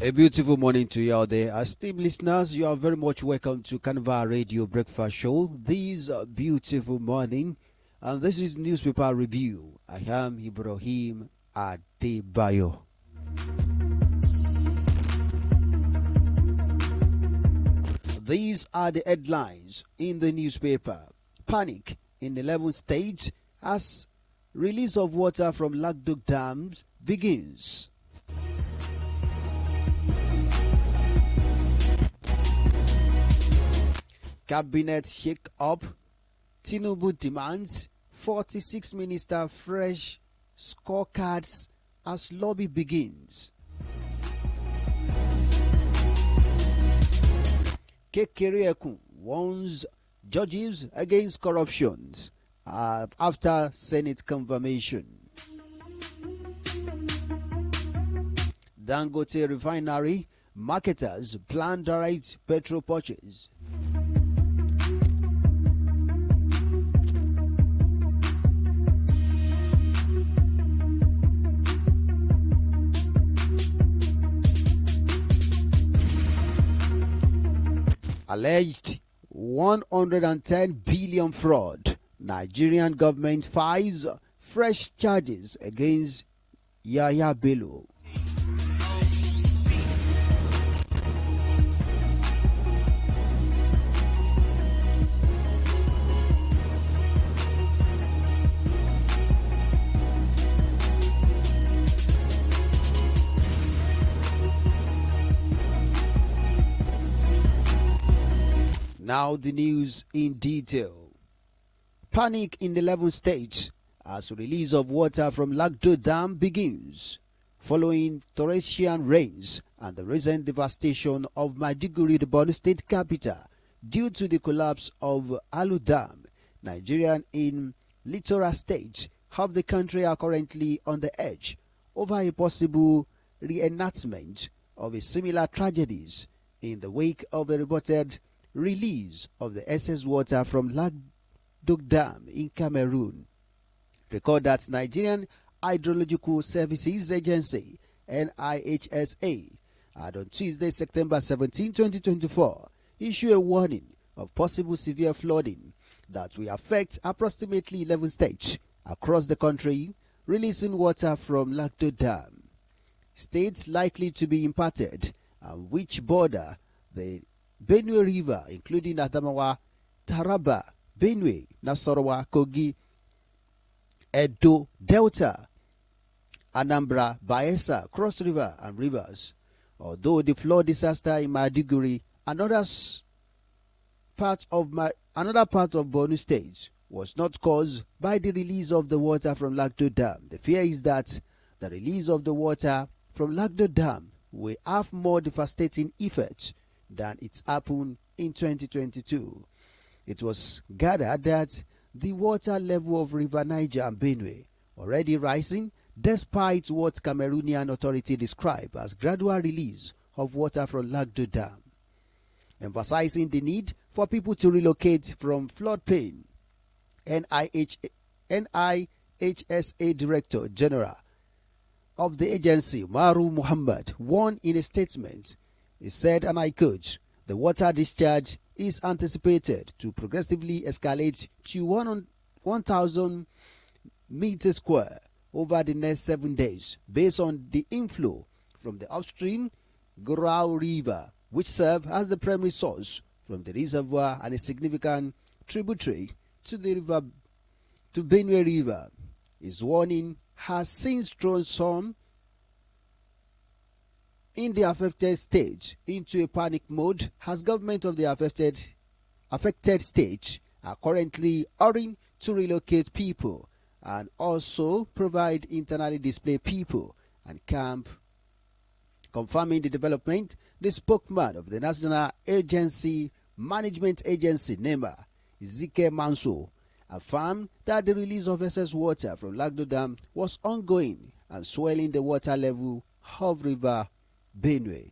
A beautiful morning to you out there. Esteemed listeners, you are very much welcome to Carnival Radio Breakfast Show this beautiful morning. And this is Newspaper Review. I am Ibrahim Adebayo. These are the headlines in the newspaper. Panic in 11 states as release of water from Lagduk dams begins. Cabinet shake up. Tinubu demands 46 minister fresh scorecards as lobby begins. Kekereekun warns judges against corruption after Senate confirmation. Dangote refinery marketers plan direct petrol purchase. Alleged 110 billion fraud. Nigerian government files fresh charges against Yahya Bello. Now the news in detail. Panic in 11 states as release of water from Lagdo Dam begins, following torrential rains and the recent devastation of Maiduguri, the Borno State capital, due to the collapse of Alu Dam. Nigerians in littoral states of the country are currently on the edge over a possible reenactment of a similar tragedies in the wake of a reported release of the excess water from Lagdo Dam in Cameroon. Record that Nigerian Hydrological Services Agency (NIHSA) had on Tuesday, September 17, 2024, issued a warning of possible severe flooding that will affect approximately 11 states across the country, releasing water from Lagdo Dam. States likely to be impacted and which border the Benue River, including Adamawa, Taraba, Benue, Nasarawa, Kogi, Edo, Delta, Anambra, Bayelsa, Cross River, and Rivers. Although the flood disaster in Maiduguri, another part of Borno State, was not caused by the release of the water from Lagdo Dam. The fear is that the release of the water from Lagdo Dam will have more devastating effects than it's happened in 2022. It was gathered that the water level of River Niger and Benue already rising despite what Cameroonian authority describe as gradual release of water from Lagdo Dam. Emphasizing the need for people to relocate from floodplain, NIHSA Director General of the agency, Maru Muhammad, warned in a statement. He said, and I quote, "The water discharge is anticipated to progressively escalate to 1,000 meters square over the next 7 days, based on the inflow from the upstream Gorau River, which serves as the primary source from the reservoir and a significant tributary to the river, to Benue River." His warning has since thrown some in the affected state into a panic mode, as government of the affected state are currently hurrying to relocate people and also provide internally displaced people and camp. Confirming the development, the spokesman of the National Agency, Management Agency NEMA, Zike Manso, affirmed that the release of excess water from Lagdo Dam was ongoing and swelling the water level of River Benue.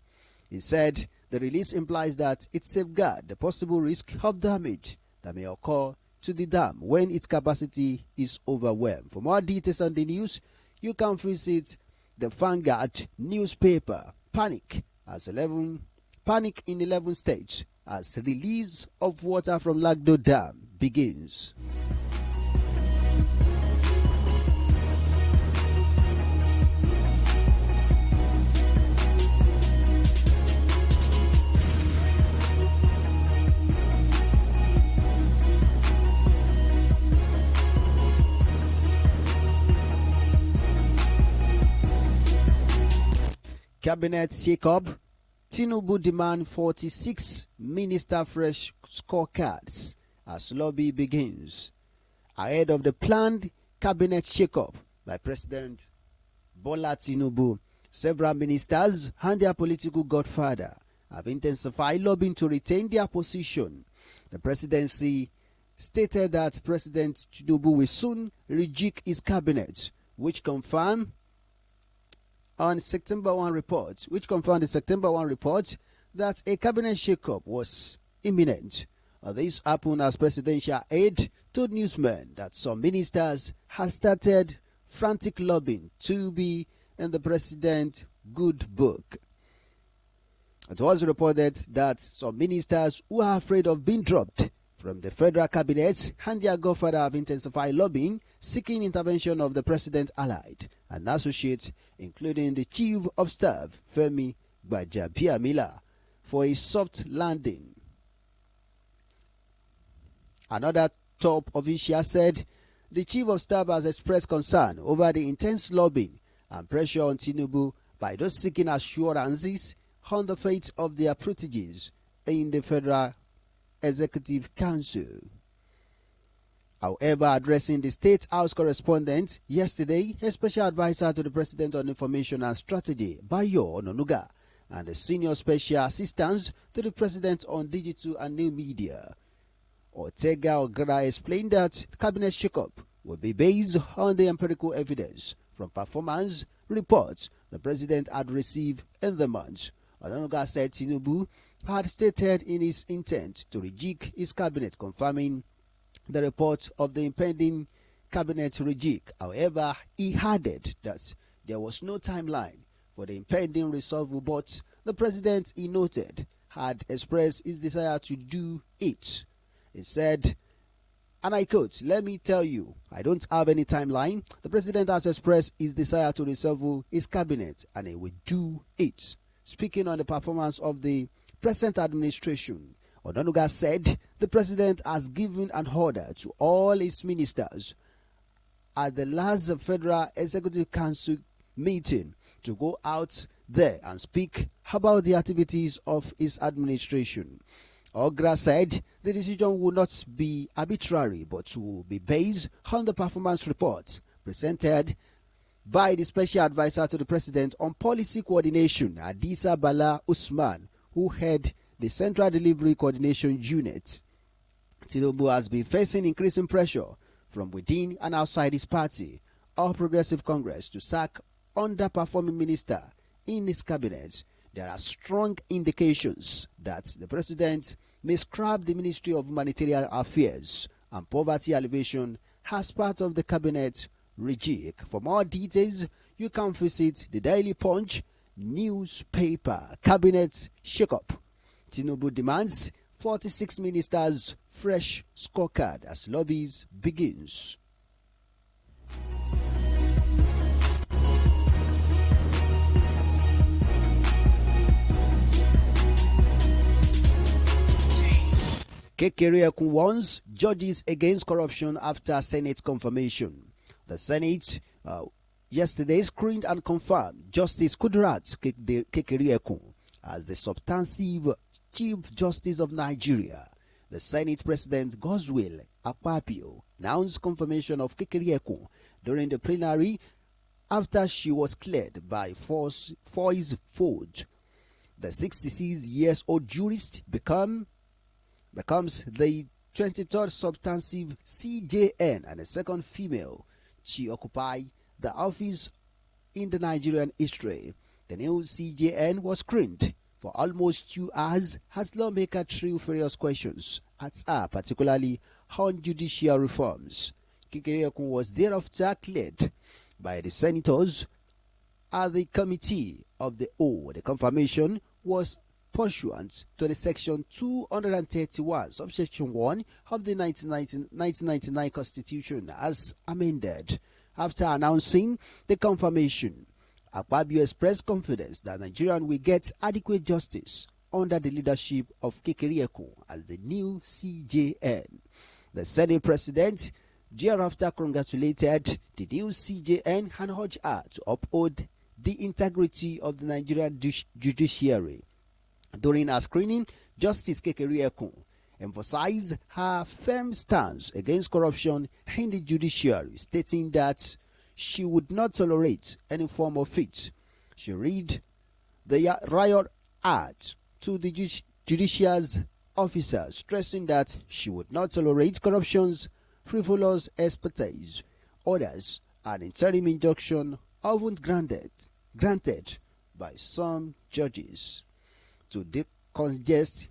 He said the release implies that it safeguards the possible risk of damage that may occur to the dam when its capacity is overwhelmed. For more details on the news, you can visit the Vanguard newspaper. Panic in 11 states as release of water from Lagdo Dam begins. Cabinet shake-up. Tinubu demand 46 minister fresh scorecards as lobby begins. Ahead of the planned cabinet shake-up by President Bola Tinubu, several ministers and their political godfather have intensified lobbying to retain their position. The presidency stated that President Tinubu will soon rejig his cabinet, which confirmed the September 1 report that a cabinet shake-up was imminent. This happened as presidential aide told newsmen that some ministers had started frantic lobbying to be in the president's good book. It was reported that some ministers who are afraid of being dropped from the federal cabinet and their godfather have intensified lobbying, seeking intervention of the president allied and associates, including the Chief of Staff, Femi Gbajabiamila, for a soft landing. Another top official said the Chief of Staff has expressed concern over the intense lobbying and pressure on Tinubu by those seeking assurances on the fate of their proteges in the Federal Executive Council. However, addressing the State House correspondent yesterday, a special advisor to the President on Information and Strategy, Bayo Ononuga, and the senior special assistant to the President on Digital and New Media, Ortega Ogara, explained that cabinet shake-up will be based on the empirical evidence from performance reports the President had received in the month. Ononuga said Tinubu had stated in his intent to rejig his cabinet, confirming the report of the impending cabinet rejig. However, he added that there was no timeline for the impending resolve, but the president, he noted, had expressed his desire to do it. He said, and I quote, "Let me tell you, I don't have any timeline. The president has expressed his desire to resolve his cabinet and he will do it." Speaking on the performance of the present administration, Ononuga said the president has given an order to all his ministers at the last Federal Executive Council meeting to go out there and speak about the activities of his administration. Ogra said the decision will not be arbitrary but will be based on the performance reports presented by the special advisor to the president on policy coordination, Adisa Bala Usman, who head the Central Delivery Coordination Unit. Tinubu has been facing increasing pressure from within and outside his party, All Progressive Congress, to sack underperforming minister in his cabinet. There are strong indications that the president may scrap the Ministry of Humanitarian Affairs and Poverty Alleviation as part of the cabinet rejig. For more details, you can visit the Daily Punch newspaper. Cabinet shake-up. Tinubu demands 46 ministers fresh scorecard as lobbies begins. Kekere warns judges against corruption after Senate confirmation. The Senate yesterday screened and confirmed Justice Kudirat Kekere as the substantive Chief Justice of Nigeria. The Senate President Godswill Akpabio announced confirmation of Kekere during the plenary after she was cleared by voice vote. The 66-year-old jurist became becomes the 23rd substantive CJN and the second female to occupy the office in the Nigerian history. The new CJN was screened for almost 2 hours as lawmakers threw various questions at her, particularly on judicial reforms. Kekere was thereafter cleared by the senators at the committee of the whole. The confirmation was pursuant to the section 231, subsection 1 of the 1999 Constitution as amended. After announcing the confirmation, Akpabio expressed confidence that Nigerians will get adequate justice under the leadership of Kekere as the new CJN. The Senate President thereafter congratulated the new CJN and urged her to uphold the integrity of the Nigerian judiciary. During her screening, Justice Kekere emphasized her firm stance against corruption in the judiciary, stating that she would not tolerate any form of it. She read the riot act to the judiciary's officers, stressing that she would not tolerate corruption's frivolous expertise. Orders and interim injunction often granted by some judges to decongest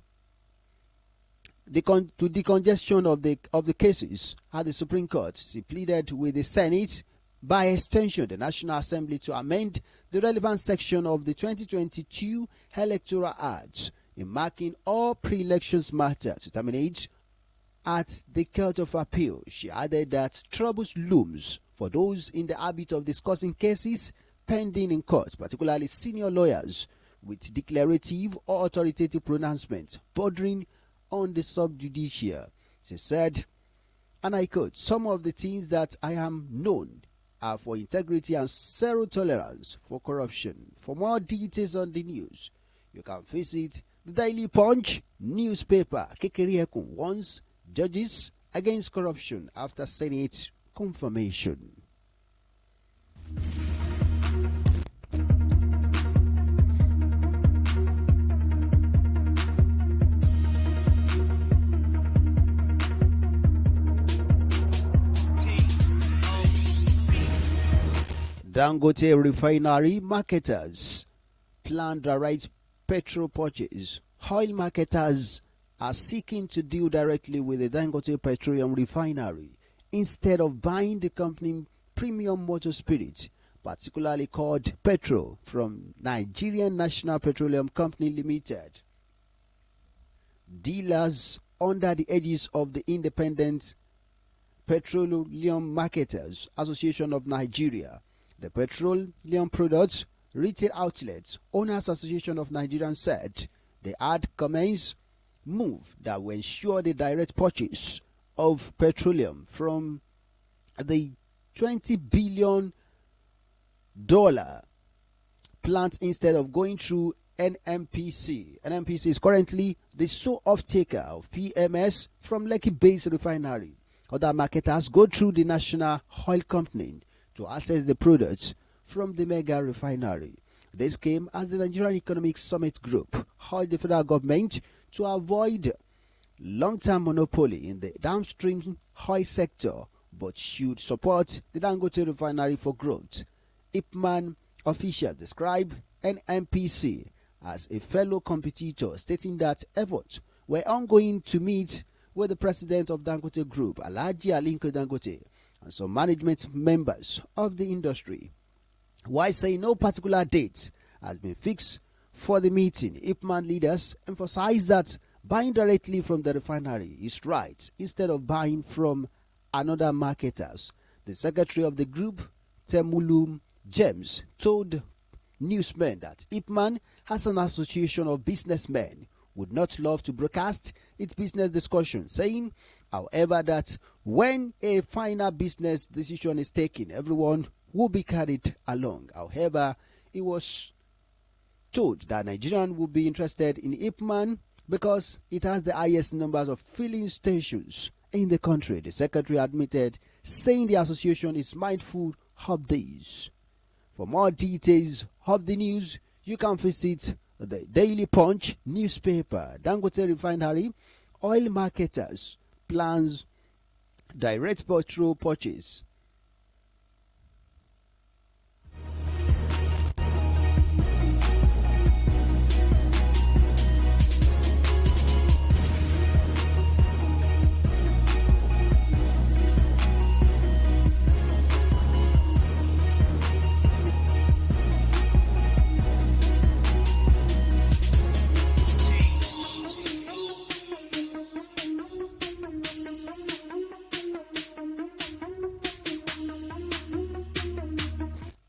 the decongestion of the cases at the Supreme Court. She pleaded with the Senate, by extension the National Assembly, to amend the relevant section of the 2022 Electoral Act in marking all pre-elections matters to terminate at the Court of Appeal. She added that troubles looms for those in the habit of discussing cases pending in court, particularly senior lawyers with declarative or authoritative pronouncements bordering on the subjudicia. She said, and I quote, "Some of the things that I am known are for integrity and zero tolerance for corruption." For more details on the news, you can visit the Daily Punch newspaper. Kekere warns judges against corruption after Senate confirmation. Dangote refinery marketers plan direct petrol purchase. Oil marketers are seeking to deal directly with the Dangote Petroleum Refinery instead of buying the company premium motor spirit, particularly called petrol, from Nigerian National Petroleum Company Limited. Dealers under the aegis of the Independent Petroleum Marketers Association of Nigeria, the Petroleum Products Retail Outlets Owners Association of Nigeria, said they had commenced move that will ensure the direct purchase of petroleum from the $20 billion plant instead of going through NMPC. NMPC is currently the sole off-taker of PMS from Lekki-based refinery. Other marketers go through the National Oil Company to access the products from the mega refinery. This came as the Nigerian Economic Summit Group urged the federal government to avoid long-term monopoly in the downstream oil sector, but should support the Dangote refinery for growth. IPMAN officials describe NMPC as a fellow competitor, stating that efforts were ongoing to meet with the president of Dangote Group, Alhaji Aliko Dangote, and some management members of the industry. While saying no particular date has been fixed for the meeting, IPMAN leaders emphasized that buying directly from the refinery is right instead of buying from another marketers. The secretary of the group, Temulum James, told newsmen that IPMAN has an association of businessmen would not love to broadcast its business discussion, saying, however, that when a final business decision is taken, everyone will be carried along. However, it was told that Nigerians would be interested in IPMAN because it has the highest numbers of filling stations in the country, the secretary admitted, saying the association is mindful of these. For more details of the news, you can visit the Daily Punch newspaper. Dangote Refinery Oil marketers plans direct petrol purchase.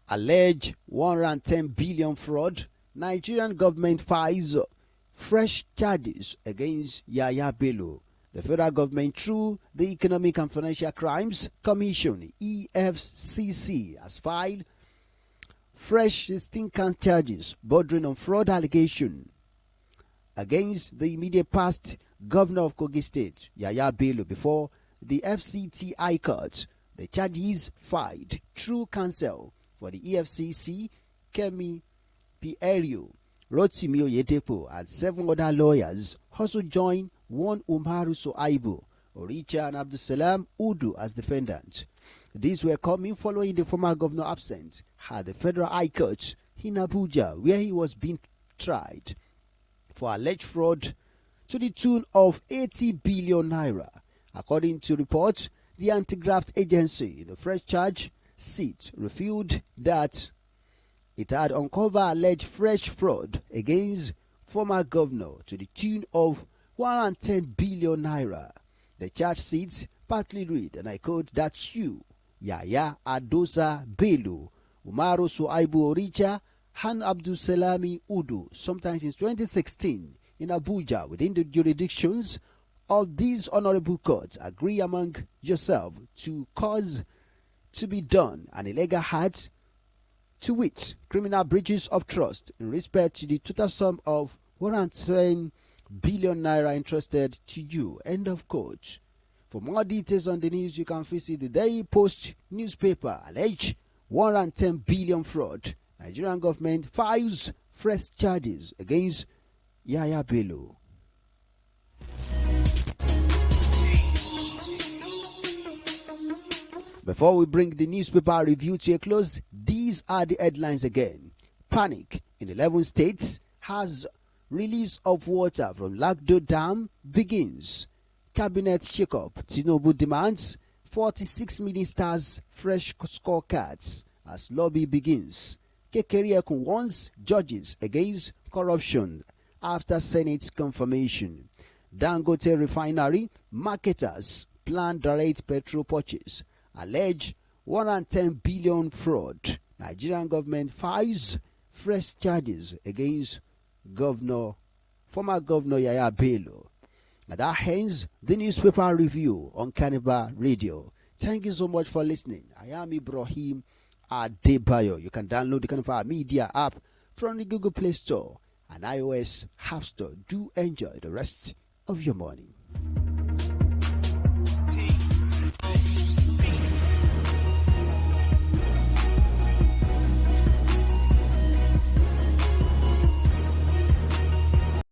Alleged 110 billion fraud, Nigerian government files fresh charges against Yaya Bello. The federal government, through the Economic and Financial Crimes Commission (EFCC), has filed fresh distinct charges bordering on fraud allegation against the immediate past governor of Kogi State, Yaya Bello, before the FCT Court. The charges filed through counsel for the EFCC, Kemi Pierio, Rotimi Oyedepo, and 7 other lawyers also joined one Umaru Soaibu, Oricha, and Abdusalam Udu as defendants. These were coming following the former governor absent at the Federal High Court in Abuja, where he was being tried for alleged fraud to the tune of 80 billion naira. According to reports, the anti-graft agency, the fresh charge seat, revealed that it had uncovered alleged fresh fraud against former governor to the tune of 110 billion naira. The charge sheet partly read, and I quote, "That's you, Yaya Adosa Bello, Umaru Suaibu Oricha, Han Abdusalami Udu, sometime since 2016 in Abuja, within the jurisdictions of these honorable courts, agree among yourself to cause to be done an illegal act, to wit, criminal breaches of trust in respect to the total sum of 110 billion naira entrusted to you." End of quote. For more details on the news, you can visit the Daily Post newspaper. Alleged 110 billion fraud. Nigerian government files fresh charges against Yaya Bello. Before we bring the newspaper review to a close, these are the headlines again. Panic in 11 states has release of water from Lagdo Dam begins. Cabinet shake-up. Tinubu demands 46 ministers fresh scorecards as lobby begins. Kekeriekun warns judges against corruption after Senate's confirmation. Dangote refinery marketers plan direct petrol purchase. Alleged 110 billion fraud. Nigerian government files fresh charges against former governor Yaya Bello. Now that ends the newspaper review on Carnival Radio. Thank you so much for listening. I am Ibrahim Adebayo. You can download the Carnival Media app from the Google Play Store and iOS App Store. Do enjoy the rest of your morning.